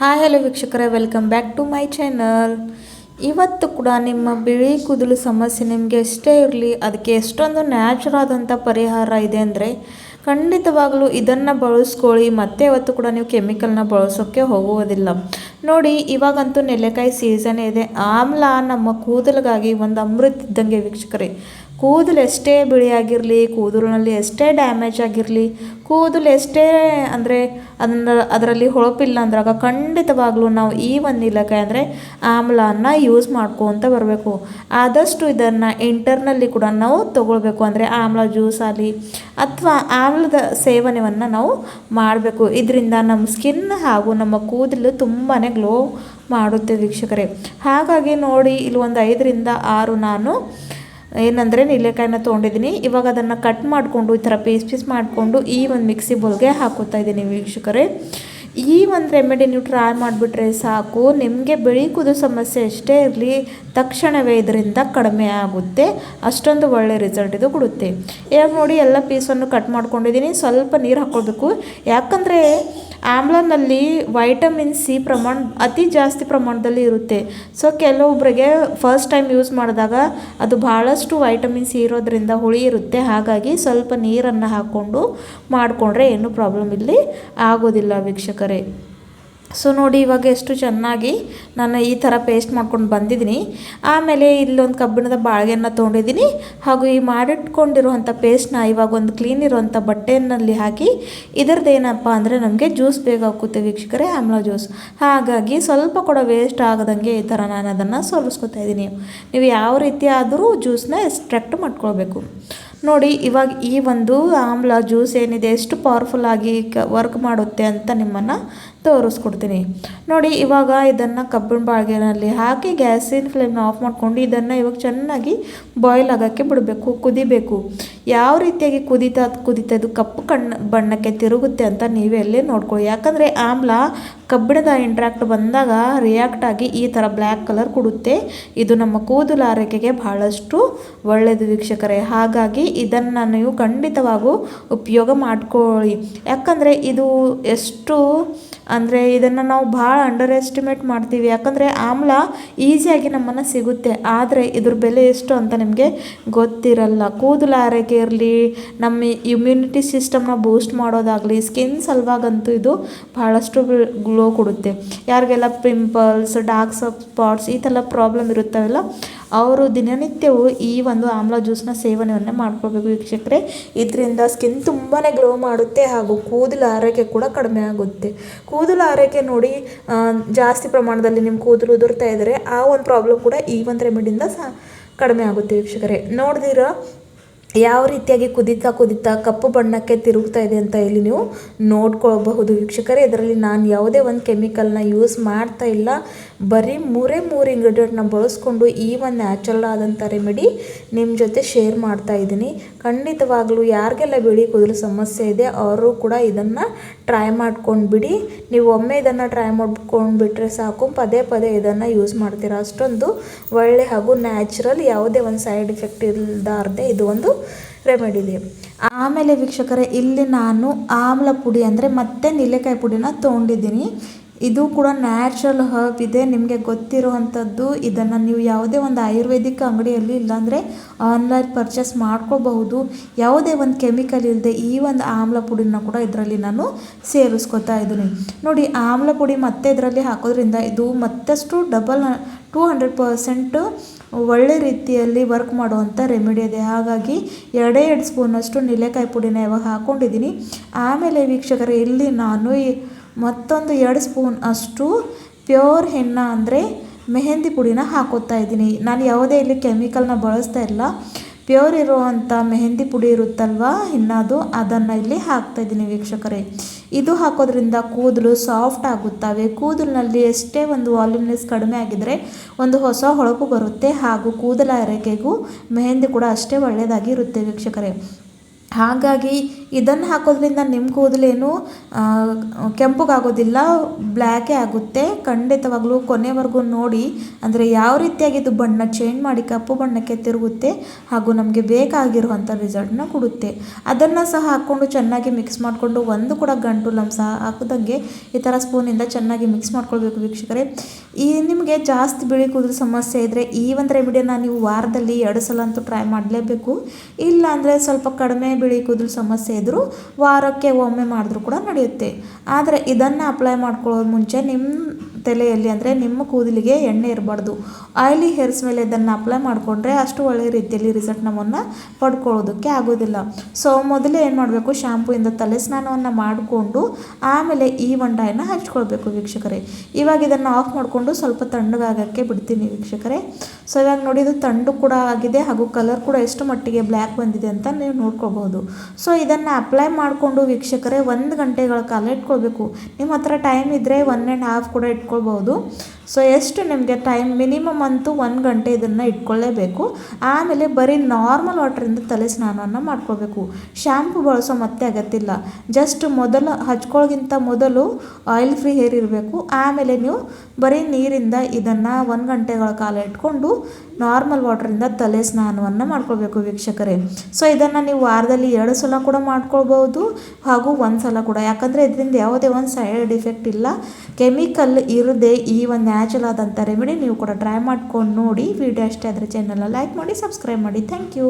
Hi hello ವೀಕ್ಷಕರೇ, welcome back to my channel. ಇವತ್ತು ಕೂಡ ನಿಮ್ಮ ಬಿಳಿ ಕೂದಲು ಸಮಸ್ಯೆ ನಿಮಗೆ ಎಷ್ಟೇ ಇರಲಿ ಅದಕ್ಕೆ ಎಷ್ಟೊಂದು ನ್ಯಾಚುರಲ್ ಆದಂಥ ಪರಿಹಾರ ಇದೆ ಅಂದರೆ ಖಂಡಿತವಾಗಲೂ ಇದನ್ನು ಬಳಸ್ಕೊಳ್ಳಿ. ಮತ್ತೆ ಇವತ್ತು ಕೂಡ ನೀವು ಕೆಮಿಕಲ್ನ ಬಳಸೋಕ್ಕೆ ಹೋಗುವುದಿಲ್ಲ. ನೋಡಿ, ಇವಾಗಂತೂ ನೆಲ್ಲಿಕಾಯಿ ಸೀಸನ್ ಇದೆ. ಆಮ್ಲ ನಮ್ಮ ಕೂದಲಿಗಾಗಿ ಒಂದು ಅಮೃತ ಇದ್ದಂಗೆ ವೀಕ್ಷಕರೇ. ಕೂದಲು ಎಷ್ಟೇ ಬಿಳಿಯಾಗಿರಲಿ, ಕೂದಲಿನಲ್ಲಿ ಎಷ್ಟೇ ಡ್ಯಾಮೇಜ್ ಆಗಿರಲಿ, ಕೂದಲು ಎಷ್ಟೇ ಅಂದರೆ ಅದರಲ್ಲಿ ಹೊಳಪಿಲ್ಲ ಅಂದ್ರಾಗ ಖಂಡಿತವಾಗ್ಲೂ ನಾವು ಈ ಒಂದು ನೆಲ್ಲಿಕಾಯಿ ಅಂದರೆ ಆಮ್ಲನ ಯೂಸ್ ಮಾಡ್ಕೊತ ಬರಬೇಕು. ಆದಷ್ಟು ಇದನ್ನು ಇಂಟರ್ನಲ್ಲಿ ಕೂಡ ನಾವು ತೊಗೊಳ್ಬೇಕು. ಅಂದರೆ ಆಮ್ಲ ಜ್ಯೂಸ್ ಆಗಲಿ ಅಥವಾ ಆಮ್ಲದ ಸೇವನೆಯನ್ನು ನಾವು ಮಾಡಬೇಕು. ಇದರಿಂದ ನಮ್ಮ ಸ್ಕಿನ್ ಹಾಗೂ ನಮ್ಮ ಕೂದಲು ತುಂಬಾ ಗ್ಲೋ ಮಾಡುತ್ತೆ ವೀಕ್ಷಕರೇ. ಹಾಗಾಗಿ ನೋಡಿ, ಇಲ್ಲಿ ಒಂದು 5ರಿಂದ 6 ನಾನು ಏನಂದರೆ ನೆಲ್ಲಿಕಾಯಿನ ತೊಗೊಂಡಿದ್ದೀನಿ. ಇವಾಗ ಅದನ್ನು ಕಟ್ ಮಾಡಿಕೊಂಡು ಈ ಥರ ಪೀಸ್ ಮಾಡಿಕೊಂಡು ಈ ಒಂದು ಮಿಕ್ಸಿ ಬೌಲ್ಗೆ ಹಾಕೋತಾ ಇದ್ದೀನಿ ವೀಕ್ಷಕರೇ. ಈ ಒಂದು ರೆಮಿಡಿ ನೀವು ಟ್ರೈ ಮಾಡಿಬಿಟ್ರೆ ಸಾಕು, ನಿಮಗೆ ಬಿಳಿ ಕೂದಲು ಸಮಸ್ಯೆ ಎಷ್ಟೇ ಇರಲಿ ತಕ್ಷಣವೇ ಇದರಿಂದ ಕಡಿಮೆ ಆಗುತ್ತೆ. ಅಷ್ಟೊಂದು ಒಳ್ಳೆ ರಿಸಲ್ಟ್ ಇದು ಕೊಡುತ್ತೆ. ಇವಾಗ ನೋಡಿ, ಎಲ್ಲ ಪೀಸನ್ನು ಕಟ್ ಮಾಡ್ಕೊಂಡಿದ್ದೀನಿ. ಸ್ವಲ್ಪ ನೀರು ಹಾಕ್ಕೊಳ್ಬೇಕು, ಯಾಕಂದರೆ ಆಮ್ಲನಲ್ಲಿ ವೈಟಮಿನ್ ಸಿ ಪ್ರಮಾಣ ಅತಿ ಜಾಸ್ತಿ ಪ್ರಮಾಣದಲ್ಲಿ ಇರುತ್ತೆ. ಸೊ ಕೆಲವೊಬ್ಬರಿಗೆ ಫಸ್ಟ್ ಟೈಮ್ ಯೂಸ್ ಮಾಡಿದಾಗ ಅದು ಭಾಳಷ್ಟು ವೈಟಮಿನ್ ಸಿ ಇರೋದ್ರಿಂದ ಹುಳಿ ಇರುತ್ತೆ. ಹಾಗಾಗಿ ಸ್ವಲ್ಪ ನೀರನ್ನು ಹಾಕ್ಕೊಂಡು ಮಾಡಿಕೊಂಡ್ರೆ ಏನೂ ಪ್ರಾಬ್ಲಮ್ ಇಲ್ಲಿ ಆಗೋದಿಲ್ಲ ವೀಕ್ಷಕರೇ. ಸೊ ನೋಡಿ, ಇವಾಗ ಎಷ್ಟು ಚೆನ್ನಾಗಿ ನಾನು ಈ ಥರ ಪೇಸ್ಟ್ ಮಾಡ್ಕೊಂಡು ಬಂದಿದ್ದೀನಿ. ಆಮೇಲೆ ಇಲ್ಲೊಂದು ಕಬ್ಬಿಣದ ಬಾಳಿಗೆಯನ್ನು ತೊಗೊಂಡಿದ್ದೀನಿ. ಹಾಗೂ ಈ ಮಾಡಿಟ್ಕೊಂಡಿರುವಂಥ ಪೇಸ್ಟ್ನ ಇವಾಗ ಒಂದು ಕ್ಲೀನ್ ಇರುವಂಥ ಬಟ್ಟೆಯಲ್ಲಿ ಹಾಕಿ, ಇದರದ್ದು ಏನಪ್ಪ ಅಂದರೆ ನಮಗೆ ಜ್ಯೂಸ್ ಬೇಗ ಹಾಕುತ್ತೆ ವೀಕ್ಷಕರೇ, ಆಮ್ಲ ಜ್ಯೂಸ್. ಹಾಗಾಗಿ ಸ್ವಲ್ಪ ಕೂಡ ವೇಸ್ಟ್ ಆಗದಂಗೆ ಈ ಥರ ನಾನು ಅದನ್ನು ಸೋಲಿಸ್ಕೊತಾ ಇದ್ದೀನಿ. ನೀವು ಯಾವ ರೀತಿ ಆದರೂ ಜ್ಯೂಸನ್ನ ಎಕ್ಸ್ಟ್ರಾಕ್ಟ್ ಮಾಡ್ಕೊಳ್ಬೇಕು. ನೋಡಿ, ಇವಾಗ ಈ ಒಂದು ಆಮ್ಲ ಜ್ಯೂಸ್ ಏನಿದೆ ಎಷ್ಟು ಪವರ್ಫುಲ್ಲಾಗಿ ವರ್ಕ್ ಮಾಡುತ್ತೆ ಅಂತ ನಿಮ್ಮನ್ನು ತೋರಿಸ್ಕೊಡ್ತೀನಿ. ನೋಡಿ, ಇವಾಗ ಇದನ್ನು ಕಬ್ಬಿಣ ಬಾಳಿಗೆನಲ್ಲಿ ಹಾಕಿ ಗ್ಯಾಸಿನ ಫ್ಲೇಮ್ನ ಆಫ್ ಮಾಡ್ಕೊಂಡು ಇದನ್ನು ಇವಾಗ ಚೆನ್ನಾಗಿ ಬಾಯ್ಲ್ ಆಗೋಕ್ಕೆ ಬಿಡಬೇಕು, ಕುದಿಬೇಕು. ಯಾವ ರೀತಿಯಾಗಿ ಕುದೀತಾ ಇದು ಕಪ್ಪು ಬಣ್ಣಕ್ಕೆ ತಿರುಗುತ್ತೆ ಅಂತ ನೀವೇ ಅಲ್ಲೇ ನೋಡ್ಕೊಳ್ಳಿ. ಯಾಕಂದರೆ ಆಮ್ಲ ಕಬ್ಬಿಣದ ಇಂಟ್ರಾಕ್ಟ್ ಬಂದಾಗ ರಿಯಾಕ್ಟ್ ಆಗಿ ಈ ಥರ ಬ್ಲ್ಯಾಕ್ ಕಲರ್ ಕೊಡುತ್ತೆ. ಇದು ನಮ್ಮ ಕೂದಲು ಆರೈಕೆಗೆ ಬಹಳಷ್ಟು ಒಳ್ಳೆಯದು ವೀಕ್ಷಕರೇ. ಹಾಗಾಗಿ ಇದನ್ನು ನೀವು ಖಂಡಿತವಾಗೂ ಉಪಯೋಗ ಮಾಡ್ಕೊಳ್ಳಿ. ಯಾಕಂದರೆ ಇದು ಎಷ್ಟು ಅಂದರೆ ಇದನ್ನು ನಾವು ಭಾಳ ಅಂಡರ್ ಎಸ್ಟಿಮೇಟ್ ಮಾಡ್ತೀವಿ. ಯಾಕಂದರೆ ಆಮ್ಲ ಈಸಿಯಾಗಿ ನಮ್ಮನ್ನು ಸಿಗುತ್ತೆ, ಆದರೆ ಇದ್ರ ಬೆಲೆ ಎಷ್ಟು ಅಂತ ನಿಮಗೆ ಗೊತ್ತಿರಲ್ಲ. ಕೂದಲು ಆರೈಕೆ ಇರಲಿ, ನಮ್ಮ ಇಮ್ಯುನಿಟಿ ಸಿಸ್ಟಮ್ನ ಬೂಸ್ಟ್ ಮಾಡೋದಾಗಲಿ, ಸ್ಕಿನ್ ಸಲುವಾಗಂತೂ ಇದು ಭಾಳಷ್ಟು ಗ್ಲೋ ಕೊಡುತ್ತೆ. ಯಾರಿಗೆಲ್ಲ ಪಿಂಪಲ್ಸ್, ಡಾರ್ಕ್ ಸ್ಪಾಟ್ಸ್ ಈ ಥರ ಪ್ರಾಬ್ಲಮ್ ಇರುತ್ತವಲ್ಲ, ಅವರು ದಿನನಿತ್ಯವೂ ಈ ಒಂದು ಆಮ್ಲ ಜ್ಯೂಸ್ನ ಸೇವನೆಯನ್ನು ಮಾಡ್ಕೋಬೇಕು ವೀಕ್ಷಕರೇ. ಇದರಿಂದ ಸ್ಕಿನ್ ತುಂಬಾ ಗ್ಲೋ ಮಾಡುತ್ತೆ ಹಾಗೂ ಕೂದಲು ಆರೈಕೆ ಕೂಡ ಕಡಿಮೆ ಆಗುತ್ತೆ. ಕೂದಲು ಆರೈಕೆ ನೋಡಿ, ಜಾಸ್ತಿ ಪ್ರಮಾಣದಲ್ಲಿ ನಿಮ್ಮ ಕೂದಲು ಉದುರ್ತಾ ಇದ್ದರೆ ಆ ಒಂದು ಪ್ರಾಬ್ಲಮ್ ಕೂಡ ಈ ಒಂದು ರೆಮಿಡಿಯಿಂದ ಕಡಿಮೆ ಆಗುತ್ತೆ ವೀಕ್ಷಕರೇ. ನೋಡಿದಿರ ಯಾವ ರೀತಿಯಾಗಿ ಕುದೀತಾ ಕಪ್ಪು ಬಣ್ಣಕ್ಕೆ ತಿರುಗ್ತಾ ಇದೆ ಅಂತ ಇಲ್ಲಿ ನೀವು ನೋಡ್ಕೊಳ್ಬಹುದು ವೀಕ್ಷಕರೇ. ಇದರಲ್ಲಿ ನಾನು ಯಾವುದೇ ಒಂದು ಕೆಮಿಕಲ್ನ ಯೂಸ್ ಮಾಡ್ತಾ ಇಲ್ಲ. ಬರೀ ಮೂರೇ ಇಂಗ್ರೀಡಿಯೆಂಟ್ನ ಬಳಸ್ಕೊಂಡು ಈ ಒಂದು ನ್ಯಾಚುರಲ್ ಆದಂಥ ರೆಮಿಡಿ ನಿಮ್ಮ ಜೊತೆ ಶೇರ್ ಮಾಡ್ತಾ ಇದ್ದೀನಿ. ಖಂಡಿತವಾಗ್ಲೂ ಯಾರಿಗೆಲ್ಲ ಬಿಳಿ ಕೂದಲು ಸಮಸ್ಯೆ ಇದೆ ಅವರು ಕೂಡ ಇದನ್ನು ಟ್ರೈ ಮಾಡ್ಕೊಂಡು ಬಿಡಿ. ನೀವು ಒಮ್ಮೆ ಇದನ್ನು ಟ್ರೈ ಮಾಡ್ಕೊಂಡು ಬಿಟ್ಟರೆ ಸಾಕು, ಪದೇ ಇದನ್ನು ಯೂಸ್ ಮಾಡ್ತೀರಾ. ಅಷ್ಟೊಂದು ಒಳ್ಳೆ ಹಾಗೂ ನ್ಯಾಚುರಲ್, ಯಾವುದೇ ಒಂದು ಸೈಡ್ ಎಫೆಕ್ಟ್ ಇಲ್ಲದಾರ್ದೆ ಇದು ಒಂದು ರೆಮಿಡಿ ಇದೆ. ಆಮೇಲೆ ವೀಕ್ಷಕರೇ, ಇಲ್ಲಿ ನಾನು ಆಮ್ಲ ಪುಡಿ ಅಂದರೆ ಮತ್ತೆ ನೆಲ್ಲಿಕಾಯಿ ಪುಡಿನ ತೊಗೊಂಡಿದ್ದೀನಿ. ಇದು ಕೂಡ ನ್ಯಾಚುರಲ್ ಹರ್ಬ್ ಇದೆ, ನಿಮಗೆ ಗೊತ್ತಿರುವಂಥದ್ದು. ಇದನ್ನು ನೀವು ಯಾವುದೇ ಒಂದು ಆಯುರ್ವೇದಿಕ್ ಅಂಗಡಿಯಲ್ಲಿ ಇಲ್ಲಾಂದರೆ ಆನ್ಲೈನ್ ಪರ್ಚೇಸ್ ಮಾಡ್ಕೋಬಹುದು. ಯಾವುದೇ ಒಂದು ಕೆಮಿಕಲ್ ಇಲ್ಲದೆ ಈ ಒಂದು ಆಮ್ಲ ಪುಡಿನ ಕೂಡ ಇದರಲ್ಲಿ ನಾನು ಸೇರಿಸ್ಕೊತಾ ಇದ್ದೀನಿ. ನೋಡಿ, ಆಮ್ಲ ಪುಡಿ ಮತ್ತೆ ಇದರಲ್ಲಿ ಹಾಕೋದ್ರಿಂದ ಇದು ಮತ್ತಷ್ಟು 200% ಒಳ್ಳೆ ರೀತಿಯಲ್ಲಿ ವರ್ಕ್ ಮಾಡುವಂಥ ರೆಮಿಡಿ ಇದೆ. ಹಾಗಾಗಿ 2 ಸ್ಪೂನಷ್ಟು ನೆಲ್ಲಿಕಾಯಿ ಪುಡಿನ ಇವಾಗ ಹಾಕ್ಕೊಂಡಿದ್ದೀನಿ. ಆಮೇಲೆ ವೀಕ್ಷಕರೇ, ಇಲ್ಲಿ ನಾನು ಮತ್ತೊಂದು 2 ಸ್ಪೂನ್ ಅಷ್ಟು ಪ್ಯೂರ್ ಹೆನ್ನ ಅಂದರೆ ಮೆಹಂದಿ ಪುಡಿನ ಹಾಕೋತಾ ಇದ್ದೀನಿ. ನಾನು ಯಾವುದೇ ಇಲ್ಲಿ ಕೆಮಿಕಲ್ನ ಬಳಸ್ತಾ ಇಲ್ಲ. ಪ್ಯೂರ್ ಇರುವಂಥ ಮೆಹಂದಿ ಪುಡಿ ಇರುತ್ತಲ್ವ, ಹೆನ್ನದು, ಅದನ್ನು ಇಲ್ಲಿ ಹಾಕ್ತಾಯಿದ್ದೀನಿ ವೀಕ್ಷಕರೇ. ಇದು ಹಾಕೋದ್ರಿಂದ ಕೂದಲು ಸಾಫ್ಟ್ ಆಗುತ್ತವೆ. ಕೂದಲಿನಲ್ಲಿ ಎಷ್ಟೇ ಒಂದು ವಾಲ್ಯೂಮ್ನೆಸ್ ಕಡಿಮೆ ಆಗಿದ್ದರೆ ಒಂದು ಹೊಸ ಹೊಳಪು ಬರುತ್ತೆ. ಹಾಗೂ ಕೂದಲ ಆರೈಕೆಗೂ ಮೆಹಂದಿ ಕೂಡ ಅಷ್ಟೇ ಒಳ್ಳೆಯದಾಗಿ ಇರುತ್ತೆ ವೀಕ್ಷಕರೇ. ಹಾಗಾಗಿ ಇದನ್ನು ಹಾಕೋದ್ರಿಂದ ನಿಮ್ಮ ಕೂದಲೇನು ಕೆಂಪಗಾಗೋದಿಲ್ಲ, ಬ್ಲ್ಯಾಕೇ ಆಗುತ್ತೆ. ಖಂಡಿತವಾಗ್ಲೂ ಕೊನೆವರೆಗೂ ನೋಡಿ, ಅಂದರೆ ಯಾವ ರೀತಿಯಾಗಿ ಇದು ಬಣ್ಣ ಚೇಂಜ್ ಮಾಡಿ ಕಪ್ಪು ಬಣ್ಣಕ್ಕೆ ತಿರುಗುತ್ತೆ ಹಾಗೂ ನಮಗೆ ಬೇಕಾಗಿರುವಂಥ ರಿಸಲ್ಟ್ನ ಕೊಡುತ್ತೆ. ಅದನ್ನು ಸಹ ಹಾಕ್ಕೊಂಡು ಚೆನ್ನಾಗಿ ಮಿಕ್ಸ್ ಮಾಡಿಕೊಂಡು ಒಂದು ಕೂಡ ಗಂಟು ಲಂಸ ಹಾಕದಂಗೆ ಈ ಥರ ಸ್ಪೂನಿಂದ ಚೆನ್ನಾಗಿ ಮಿಕ್ಸ್ ಮಾಡ್ಕೊಳ್ಬೇಕು ವೀಕ್ಷಕರೇ. ಈ ನಿಮಗೆ ಜಾಸ್ತಿ ಬಿಳಿ ಕೂದಲು ಸಮಸ್ಯೆ ಇದ್ದರೆ ಈ ಒಂದು ರೆಮಿಡಿಯನ್ನು ನೀವು ವಾರದಲ್ಲಿ 2 ಸಲ ಅಂತೂ ಟ್ರೈ ಮಾಡಲೇಬೇಕು. ಇಲ್ಲ ಅಂದರೆ ಸ್ವಲ್ಪ ಕಡಿಮೆ ಬಿಳಿ ಕೂದಲು ಸಮಸ್ಯೆ ಇದ್ದರೂ ವಾರಕ್ಕೆ ಒಮ್ಮೆ ಮಾಡಿದ್ರೂ ಕೂಡ ನಡೆಯುತ್ತೆ. ಆದರೆ ಇದನ್ನು ಅಪ್ಲೈ ಮಾಡ್ಕೊಳ್ಳೋದು ಮುಂಚೆ ನಿಮ್ಮ ತಲೆಯಲ್ಲಿ, ಅಂದರೆ ನಿಮ್ಮ ಕೂದಲಿಗೆ ಎಣ್ಣೆ ಇರಬಾರ್ದು. ಆಯಿಲಿ ಹೇರ್ಸ್ ಮೇಲೆ ಇದನ್ನು ಅಪ್ಲೈ ಮಾಡಿಕೊಂಡ್ರೆ ಅಷ್ಟು ಒಳ್ಳೆಯ ರೀತಿಯಲ್ಲಿ ರಿಸಲ್ಟ್ ನಮ್ಮನ್ನು ಪಡ್ಕೊಳ್ಳೋದಕ್ಕೆ ಆಗೋದಿಲ್ಲ. ಸೊ ಮೊದಲೇ ಏನು ಮಾಡಬೇಕು, ಶಾಂಪೂಯಿಂದ ತಲೆ ಸ್ನಾನವನ್ನು ಮಾಡಿಕೊಂಡು ಆಮೇಲೆ ಈ ಆಯಿಲ್ನ ಹಚ್ಕೊಳ್ಬೇಕು ವೀಕ್ಷಕರೇ. ಇವಾಗ ಇದನ್ನು ಆಫ್ ಮಾಡಿಕೊಂಡು ಸ್ವಲ್ಪ ತಣ್ಣಗಾಗೋಕ್ಕೆ ಬಿಡ್ತೀನಿ ವೀಕ್ಷಕರೇ. ಸೊ ಇವಾಗ ನೋಡಿ, ಇದು ತಣ್ಣು ಕೂಡ ಆಗಿದೆ ಹಾಗೂ ಕಲರ್ ಕೂಡ ಎಷ್ಟು ಮಟ್ಟಿಗೆ ಬ್ಲ್ಯಾಕ್ ಬಂದಿದೆ ಅಂತ ನೀವು ನೋಡ್ಕೊಳ್ಬಹುದು. ಸೊ ಇದನ್ನು ಅಪ್ಲೈ ಮಾಡಿಕೊಂಡು ವೀಕ್ಷಕರೇ 1 ಗಂಟೆಗಳ ಕಾಲ ಇಟ್ಕೊಳ್ಬೇಕು. ನಿಮ್ಮ ಹತ್ರ ಟೈಮ್ ಇದ್ದರೆ 1.5 ಕೂಡ ಇಟ್ಕೊಳ್ಬಹುದು. ಸೊ ಎಷ್ಟು ನಿಮಗೆ ಟೈಮ್ ಮಿನಿಮಮ್ ಅಂತೂ 1 ಗಂಟೆ ಇದನ್ನು ಇಟ್ಕೊಳ್ಳೇಬೇಕು. ಆಮೇಲೆ ಬರೀ ನಾರ್ಮಲ್ ವಾಟರಿಂದ ತಲೆ ಸ್ನಾನವನ್ನು ಮಾಡ್ಕೊಳ್ಬೇಕು. ಶ್ಯಾಂಪು ಬಳಸೋ ಮತ್ತೆ ಅಗತ್ಯ ಇಲ್ಲ. ಜಸ್ಟ್ ಹಚ್ಕೊಳ್ಳೋಕ್ಕಿಂತ ಮೊದಲು ಆಯಿಲ್ ಫ್ರೀ ಹೇರ್ ಇರಬೇಕು. ಆಮೇಲೆ ನೀವು ಬರೀ ನೀರಿಂದ ಇದನ್ನು 1 ಗಂಟೆಗಳ ಕಾಲ ಇಟ್ಕೊಂಡು ನಾರ್ಮಲ್ ವಾಟರಿಂದ ತಲೆ ಸ್ನಾನವನ್ನು ಮಾಡ್ಕೊಳ್ಬೇಕು ವೀಕ್ಷಕರೇ. ಸೊ ಇದನ್ನು ನೀವು ವಾರದಲ್ಲಿ 2 ಸಲ ಕೂಡ ಮಾಡ್ಕೊಳ್ಬೋದು ಹಾಗೂ 1 ಸಲ ಕೂಡ. ಯಾಕಂದರೆ ಇದರಿಂದ ಯಾವುದೇ ಒಂದು ಸೈಡ್ ಎಫೆಕ್ಟ್ ಇಲ್ಲ, ಕೆಮಿಕಲ್ ಇರದೆ ಈ ಒಂದು ನ್ಯಾಚುರಲ್ ಆದಂಥ ರೆಮಿಡಿ ನೀವು ಕೂಡ ಟ್ರೈ ಮಾಡ್ಕೊಂಡು ನೋಡಿ. ವಿಡಿಯೋ ಅಷ್ಟೇ ಆದರೆ ಚಾನಲ್ನ ಲೈಕ್ ಮಾಡಿ, ಸಬ್ಸ್ಕ್ರೈಬ್ ಮಾಡಿ. Thank you.